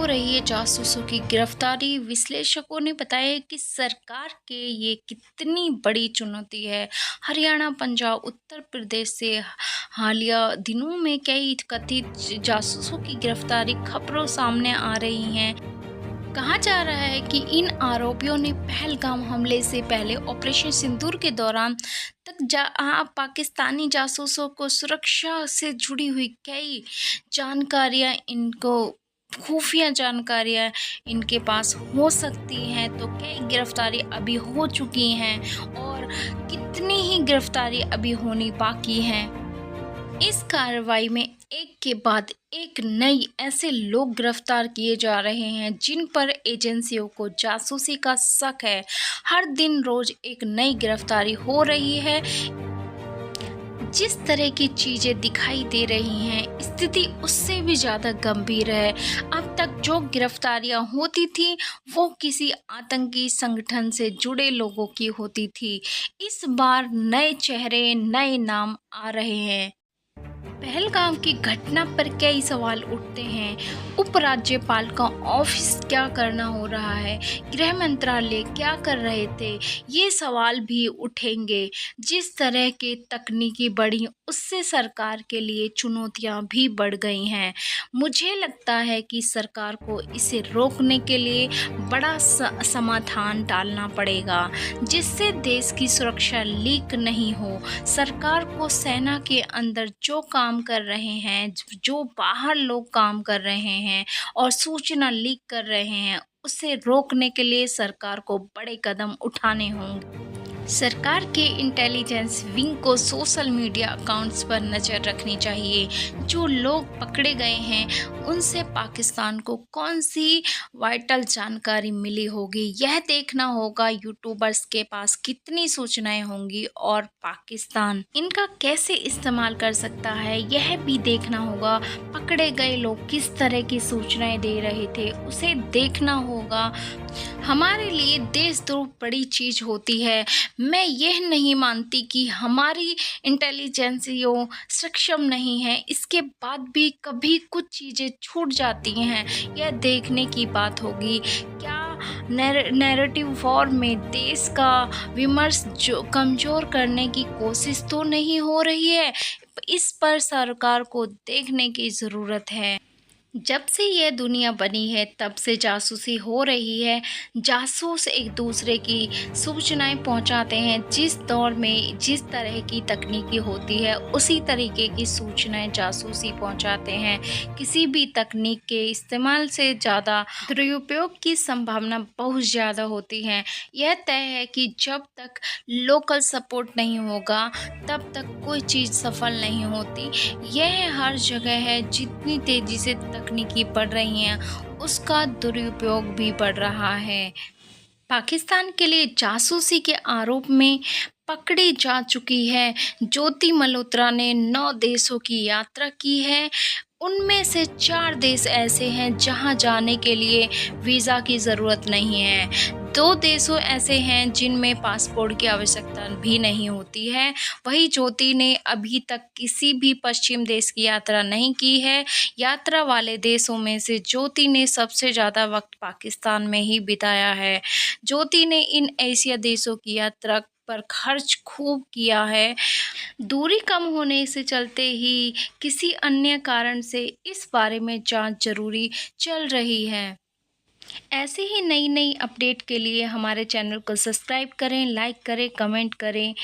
हो रही है जासूसों की गिरफ्तारी। विश्लेषकों ने बताया कि सरकार के ये कितनी बड़ी चुनौती है। हरियाणा, पंजाब, उत्तर प्रदेश से हालिया दिनों में कई कथित जासूसों की गिरफ्तारी खबरों सामने आ रही हैं। कहा जा रहा है कि इन आरोपियों ने पहलगाम हमले से पहले ऑपरेशन सिंदूर के दौरान तक पाकिस्तानी जासूसों को सुरक्षा से जुड़ी हुई कई जानकारियां इनको खुफिया जानकारियां इनके पास हो सकती हैं। तो कई गिरफ्तारी अभी हो चुकी हैं और कितनी ही गिरफ्तारी अभी होनी बाकी हैं। इस कार्रवाई में एक के बाद एक नई ऐसे लोग गिरफ्तार किए जा रहे हैं जिन पर एजेंसियों को जासूसी का शक है। हर दिन रोज एक नई गिरफ्तारी हो रही है। जिस तरह की चीजें दिखाई दे रही हैं, स्थिति उससे भी ज्यादा गंभीर है। अब तक जो गिरफ्तारियां होती थी वो किसी आतंकी संगठन से जुड़े लोगों की होती थी। इस बार नए चेहरे, नए नाम आ रहे हैं। पहलगाम की घटना पर कई सवाल उठते हैं। उपराज्यपाल का ऑफिस क्या करना हो रहा है, गृह मंत्रालय क्या कर रहे थे, ये सवाल भी उठेंगे। जिस तरह के तकनीकी बढ़ी उससे सरकार के लिए चुनौतियां भी बढ़ गई हैं। मुझे लगता है कि सरकार को इसे रोकने के लिए बड़ा समाधान डालना पड़ेगा जिससे देश की सुरक्षा लीक नहीं हो। सरकार को सेना के अंदर जो काम कर रहे हैं, जो बाहर लोग काम कर रहे हैं और सूचना लीक कर रहे हैं, उसे रोकने के लिए सरकार को बड़े कदम उठाने होंगे। सरकार के इंटेलिजेंस विंग को सोशल मीडिया अकाउंट्स पर नज़र रखनी चाहिए। जो लोग पकड़े गए हैं उनसे पाकिस्तान को कौन सी वाइटल जानकारी मिली होगी, यह देखना होगा। यूट्यूबर्स के पास कितनी सूचनाएं होंगी और पाकिस्तान इनका कैसे इस्तेमाल कर सकता है, यह भी देखना होगा। पकड़े गए लोग किस तरह की सूचनाएं दे रहे थे, उसे देखना होगा। हमारे लिए देशद्रोह बड़ी चीज़ होती है। मैं यह नहीं मानती कि हमारी इंटेलिजेंसियों सक्षम नहीं है, इसके बाद भी कभी कुछ चीज़ें छूट जाती हैं। यह देखने की बात होगी। क्या नैरेटिव वॉर में देश का विमर्श जो कमज़ोर करने की कोशिश तो नहीं हो रही है? इस पर सरकार को देखने की ज़रूरत है। जब से यह दुनिया बनी है तब से जासूसी हो रही है। जासूस एक दूसरे की सूचनाएं पहुंचाते हैं। जिस दौर में जिस तरह की तकनीकी होती है उसी तरीके की सूचनाएं जासूसी पहुंचाते हैं। किसी भी तकनीक के इस्तेमाल से ज़्यादा दुरुपयोग की संभावना बहुत ज़्यादा होती है। यह तय है कि जब तक लोकल सपोर्ट नहीं होगा तब तक कोई चीज़ सफल नहीं होती। यह हर जगह है। जितनी तेज़ी से तकनीकी बढ़ रही हैं उसका दुरुपयोग भी बढ़ रहा है। पाकिस्तान के लिए जासूसी के आरोप में पकड़ी जा चुकी है। ज्योति मल्होत्रा ने 9 देशों की यात्रा की है। उनमें से 4 देश ऐसे हैं जहां जाने के लिए वीज़ा की ज़रूरत नहीं है। 2 देशों ऐसे हैं जिनमें पासपोर्ट की आवश्यकता भी नहीं होती है। वही ज्योति ने अभी तक किसी भी पश्चिम देश की यात्रा नहीं की है। यात्रा वाले देशों में से ज्योति ने सबसे ज़्यादा वक्त पाकिस्तान में ही बिताया है। ज्योति ने इन एशिया देशों की यात्रा पर खर्च खूब किया है। दूरी कम होने से चलते ही किसी अन्य कारण से इस बारे में जांच जरूरी चल रही है। ऐसे ही नई नई अपडेट के लिए हमारे चैनल को सब्सक्राइब करें, लाइक करें, कमेंट करें।